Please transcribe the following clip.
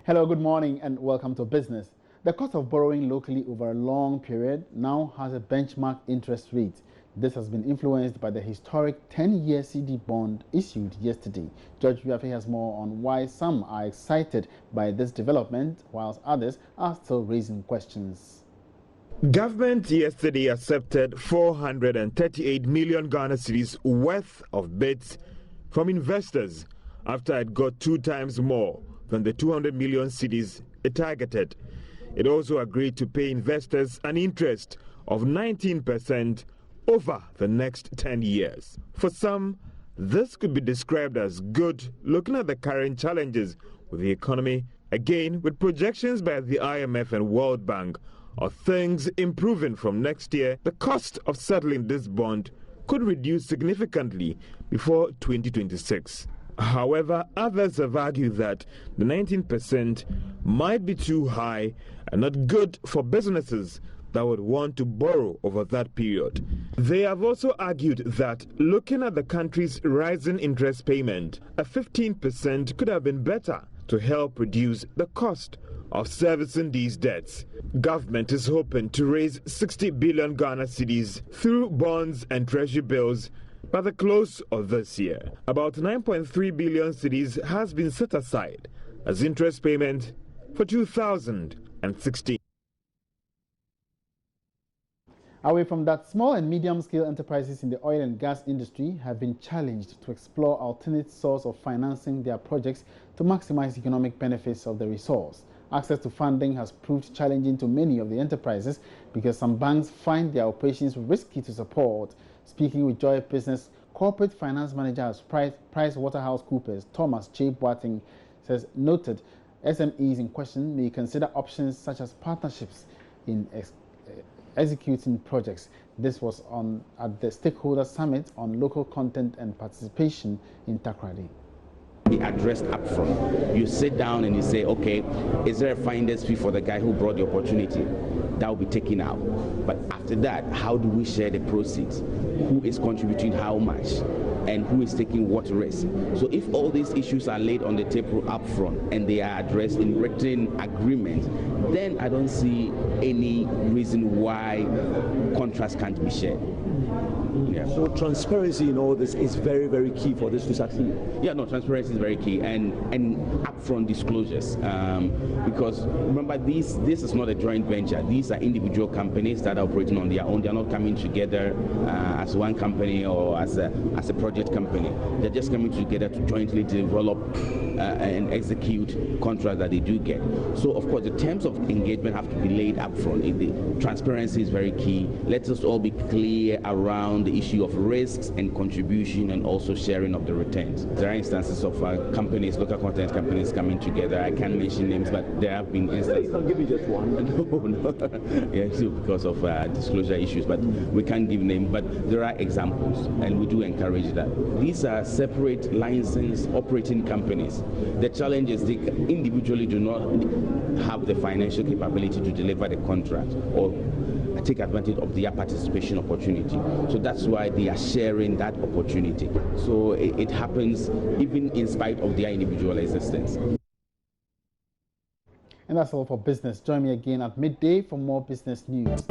Hello, good morning and welcome to Business. The cost of borrowing locally over a long period now has a benchmark interest rate. This has been influenced by the historic 10-year CD bond issued yesterday. George Biafe has more on why some are excited by this development whilst others are still raising questions. Government yesterday accepted 438 million Ghana cedis worth of bids from investors after it got 2 times more than the 200 million cedis it targeted. It also agreed to pay investors an interest of 19% over the next 10 years. For some, this could be described as good, looking at the current challenges with the economy, again with projections by the IMF and World Bank of things improving from next year. The cost of settling this bond could reduce significantly before 2026. However, others have argued that the 19% might be too high and not good for businesses that would want to borrow over that period. They have also argued that looking at the country's rising interest payment, a 15% could have been better to help reduce the cost of servicing these debts. Government is hoping to raise 60 billion Ghana cedis through bonds and treasury bills by the close of this year. About 9.3 billion cedis has been set aside as interest payment for 2016. Away from that, small and medium-scale enterprises in the oil and gas industry have been challenged to explore alternate sources of financing their projects to maximize economic benefits of the resource. Access to funding has proved challenging to many of the enterprises because some banks find their operations risky to support. Speaking with Joy Business, Corporate Finance Manager at PricewaterhouseCoopers, Thomas Che Boateng, says noted SMEs in question may consider options such as partnerships in executing projects. This was at the Stakeholder Summit on Local Content and Participation in Takoradi. Be addressed up front. You sit down and you say, okay, is there a finder's fee for the guy who brought the opportunity? That will be taken out. But after that, how do we share the proceeds? Who is contributing how much? And who is taking what risk? So if all these issues are laid on the table up front and they are addressed in written agreement, then I don't see any reason why contracts can't be shared. Yeah. So transparency in all this is very, very key for this to succeed. Yeah, no, transparency is very key, and upfront disclosures. Because remember, this is not a joint venture. These are individual companies that are operating on their own. They are not coming together as one company or as a project company. They're just coming together to jointly develop and execute contracts that they do get. So, of course, the terms of engagement have to be laid upfront. Transparency is very key. Let us all be clear around the issue of risks and contribution and also sharing of the returns. There are instances of companies, local content companies coming together. I can't mention names, but there have been instances. I'll give you just one. No. Yeah, so because of disclosure issues, but we can't give names. But there are examples, and we do encourage that. These are separate licensed operating companies. The challenge is they individually do not have the financial capability to deliver the contract or take advantage of their participation opportunity. So that's why they are sharing that opportunity. So it happens even in spite of their individual existence. And that's all for business. Join me again at midday for more business news.